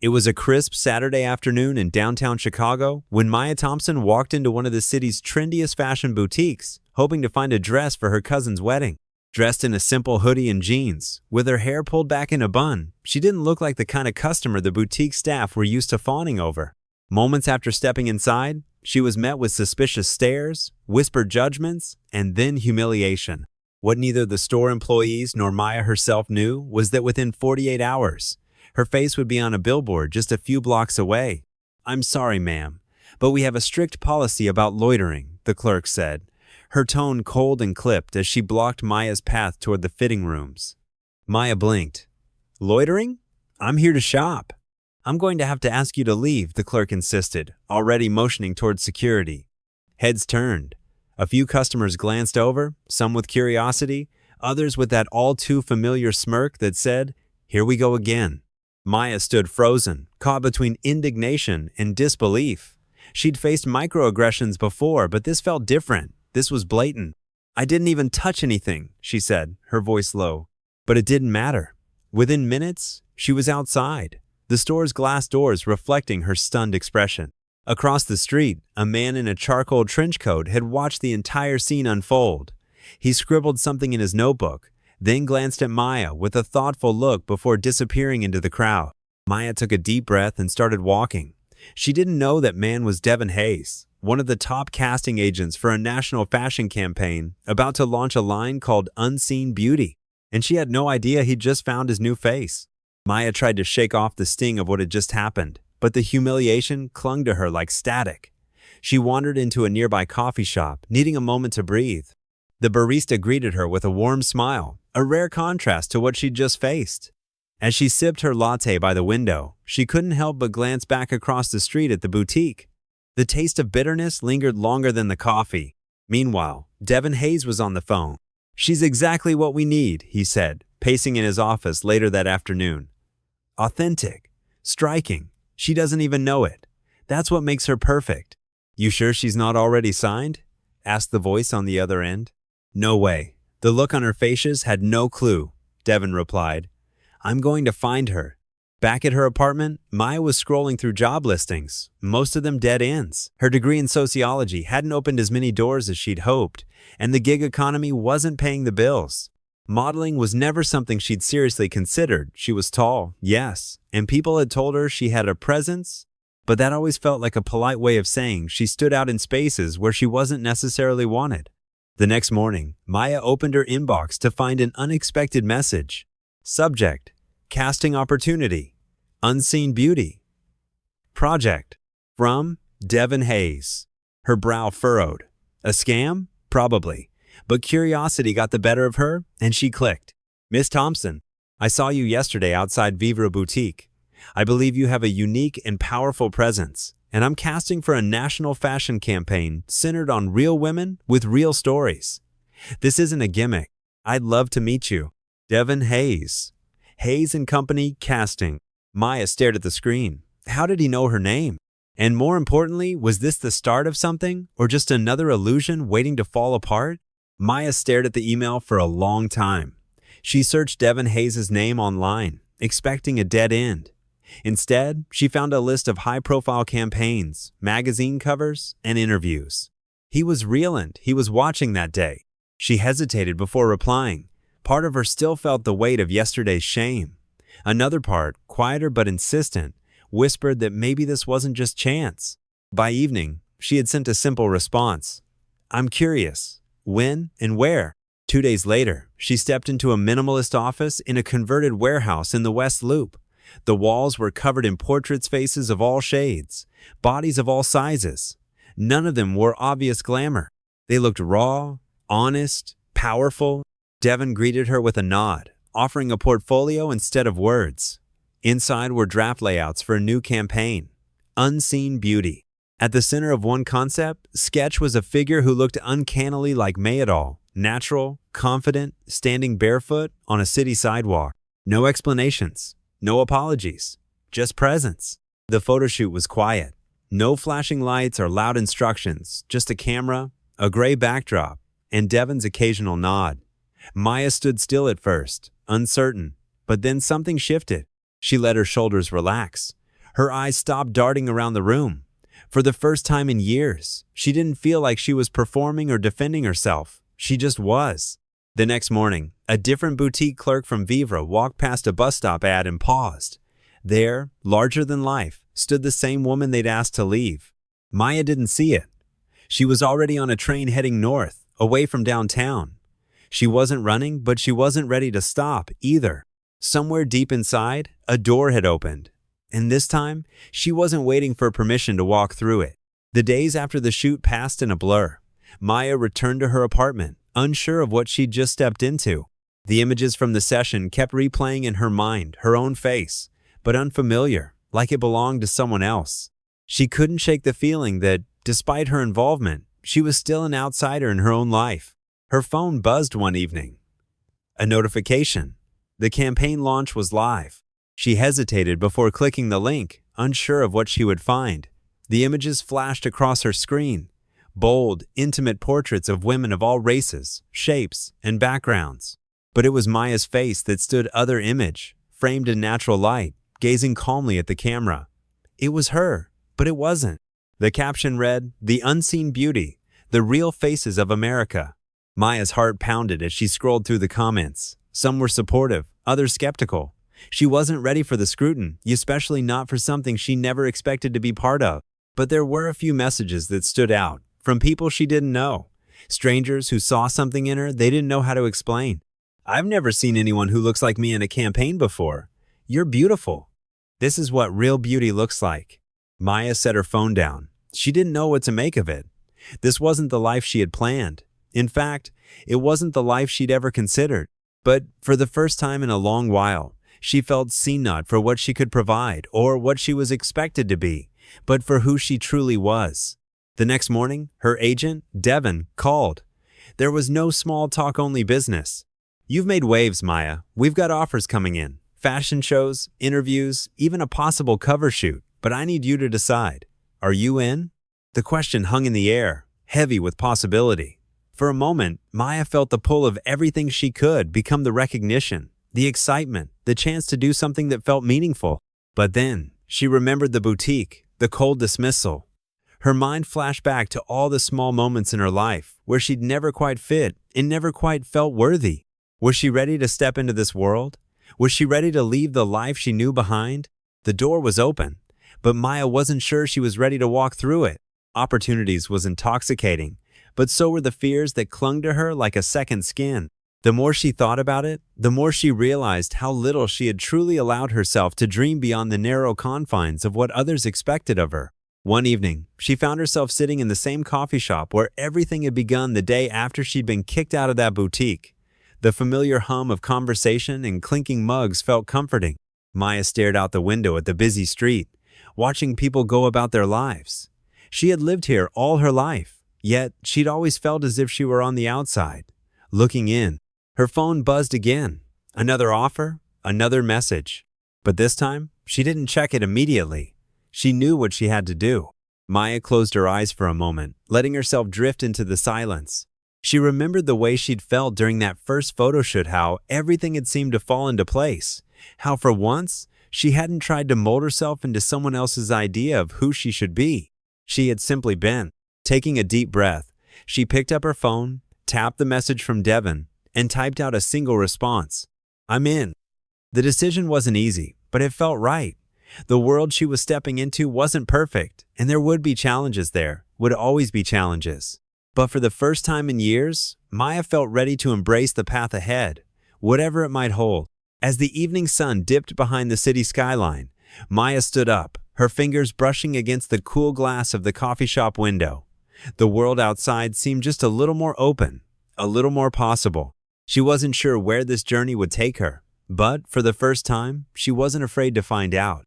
It was a crisp Saturday afternoon in downtown Chicago when Maya Thompson walked into one of the city's trendiest fashion boutiques, hoping to find a dress for her cousin's wedding. Dressed in a simple hoodie and jeans, with her hair pulled back in a bun, she didn't look like the kind of customer the boutique staff were used to fawning over. Moments after stepping inside, she was met with suspicious stares, whispered judgments, and then humiliation. What neither the store employees nor Maya herself knew was that within 48 hours, her face would be on a billboard just a few blocks away. "I'm sorry, ma'am, but we have a strict policy about loitering," the clerk said, her tone cold and clipped as she blocked Maya's path toward the fitting rooms. Maya blinked. "Loitering? I'm here to shop." "I'm going to have to ask you to leave," the clerk insisted, already motioning towards security. Heads turned. A few customers glanced over, some with curiosity, others with that all-too-familiar smirk that said, "Here we go again." Maya stood frozen, caught between indignation and disbelief. She'd faced microaggressions before, but this felt different. This was blatant. "I didn't even touch anything," she said, her voice low. But it didn't matter. Within minutes, she was outside, the store's glass doors reflecting her stunned expression. Across the street, a man in a charcoal trench coat had watched the entire scene unfold. He scribbled something in his notebook, then glanced at Maya with a thoughtful look before disappearing into the crowd. Maya took a deep breath and started walking. She didn't know that man was Devin Hayes, one of the top casting agents for a national fashion campaign about to launch a line called Unseen Beauty, and she had no idea he'd just found his new face. Maya tried to shake off the sting of what had just happened, but the humiliation clung to her like static. She wandered into a nearby coffee shop, needing a moment to breathe. The barista greeted her with a warm smile, a rare contrast to what she'd just faced. As she sipped her latte by the window, she couldn't help but glance back across the street at the boutique. The taste of bitterness lingered longer than the coffee. Meanwhile, Devin Hayes was on the phone. "She's exactly what we need," he said, pacing in his office later that afternoon. "Authentic. Striking. She doesn't even know it. That's what makes her perfect." "You sure she's not already signed?" asked the voice on the other end. "No way." The look on her faces had no clue, Devin replied. "I'm going to find her." Back at her apartment, Maya was scrolling through job listings, most of them dead ends. Her degree in sociology hadn't opened as many doors as she'd hoped, and the gig economy wasn't paying the bills. Modeling was never something she'd seriously considered. She was tall, yes, and people had told her she had a presence, but that always felt like a polite way of saying she stood out in spaces where she wasn't necessarily wanted. The next morning, Maya opened her inbox to find an unexpected message. Subject: Casting opportunity. Unseen Beauty. Project: From Devin Hayes. Her brow furrowed. A scam? Probably. But curiosity got the better of her, and she clicked. "Miss Thompson, I saw you yesterday outside Vivre Boutique. I believe you have a unique and powerful presence, and I'm casting for a national fashion campaign centered on real women with real stories. This isn't a gimmick. I'd love to meet you. Devin Hayes. Hayes & Company Casting." Maya stared at the screen. How did he know her name? And more importantly, was this the start of something, or just another illusion waiting to fall apart? Maya stared at the email for a long time. She searched Devin Hayes' name online, expecting a dead end. Instead, she found a list of high-profile campaigns, magazine covers, and interviews. He was real and he was watching that day. She hesitated before replying. Part of her still felt the weight of yesterday's shame. Another part, quieter but insistent, whispered that maybe this wasn't just chance. By evening, she had sent a simple response. "I'm curious. When and where?" 2 days later, she stepped into a minimalist office in a converted warehouse in the West Loop. The walls were covered in portraits, faces of all shades, bodies of all sizes. None of them wore obvious glamour. They looked raw, honest, powerful. Devin greeted her with a nod, offering a portfolio instead of words. Inside were draft layouts for a new campaign, Unseen Beauty. At the center of one concept, sketch was a figure who looked uncannily like Mayadol, natural, confident, standing barefoot on a city sidewalk. No explanations. No apologies, just presence. The photo shoot was quiet. No flashing lights or loud instructions, just a camera, a gray backdrop, and Devin's occasional nod. Maya stood still at first, uncertain, but then something shifted. She let her shoulders relax. Her eyes stopped darting around the room. For the first time in years, she didn't feel like she was performing or defending herself. She just was. The next morning, a different boutique clerk from Vivre walked past a bus stop ad and paused. There, larger than life, stood the same woman they'd asked to leave. Maya didn't see it. She was already on a train heading north, away from downtown. She wasn't running, but she wasn't ready to stop either. Somewhere deep inside, a door had opened. And this time, she wasn't waiting for permission to walk through it. The days after the shoot passed in a blur. Maya returned to her apartment, unsure of what she'd just stepped into. The images from the session kept replaying in her mind, her own face, but unfamiliar, like it belonged to someone else. She couldn't shake the feeling that, despite her involvement, she was still an outsider in her own life. Her phone buzzed one evening. A notification. The campaign launch was live. She hesitated before clicking the link, unsure of what she would find. The images flashed across her screen. Bold, intimate portraits of women of all races, shapes, and backgrounds. But it was Maya's face that stood other image, framed in natural light, gazing calmly at the camera. It was her, but it wasn't. The caption read, "The Unseen Beauty, the Real Faces of America." Maya's heart pounded as she scrolled through the comments. Some were supportive, others skeptical. She wasn't ready for the scrutiny, especially not for something she never expected to be part of. But there were a few messages that stood out, from people she didn't know. Strangers who saw something in her they didn't know how to explain. "I've never seen anyone who looks like me in a campaign before. You're beautiful. This is what real beauty looks like." Maya set her phone down. She didn't know what to make of it. This wasn't the life she had planned. In fact, it wasn't the life she'd ever considered. But for the first time in a long while, she felt seen not for what she could provide or what she was expected to be, but for who she truly was. The next morning, her agent, Devin, called. There was no small talk-only business. "You've made waves, Maya. We've got offers coming in. Fashion shows, interviews, even a possible cover shoot. But I need you to decide. Are you in?" The question hung in the air, heavy with possibility. For a moment, Maya felt the pull of everything she could become the recognition, the excitement, the chance to do something that felt meaningful. But then, she remembered the boutique, the cold dismissal. Her mind flashed back to all the small moments in her life where she'd never quite fit and never quite felt worthy. Was she ready to step into this world? Was she ready to leave the life she knew behind? The door was open, but Maya wasn't sure she was ready to walk through it. Opportunities was intoxicating, but so were the fears that clung to her like a second skin. The more she thought about it, the more she realized how little she had truly allowed herself to dream beyond the narrow confines of what others expected of her. One evening, she found herself sitting in the same coffee shop where everything had begun the day after she'd been kicked out of that boutique. The familiar hum of conversation and clinking mugs felt comforting. Maya stared out the window at the busy street, watching people go about their lives. She had lived here all her life, yet she'd always felt as if she were on the outside, looking in. Her phone buzzed again. Another offer, another message. But this time, she didn't check it immediately. She knew what she had to do. Maya closed her eyes for a moment, letting herself drift into the silence. She remembered the way she'd felt during that first photo shoot, how everything had seemed to fall into place, how for once, she hadn't tried to mold herself into someone else's idea of who she should be. She had simply been. Taking a deep breath, she picked up her phone, tapped the message from Devin, and typed out a single response. "I'm in." The decision wasn't easy, but it felt right. The world she was stepping into wasn't perfect, and there would be challenges there, would always be challenges. But for the first time in years, Maya felt ready to embrace the path ahead, whatever it might hold. As the evening sun dipped behind the city skyline, Maya stood up, her fingers brushing against the cool glass of the coffee shop window. The world outside seemed just a little more open, a little more possible. She wasn't sure where this journey would take her, but for the first time, she wasn't afraid to find out.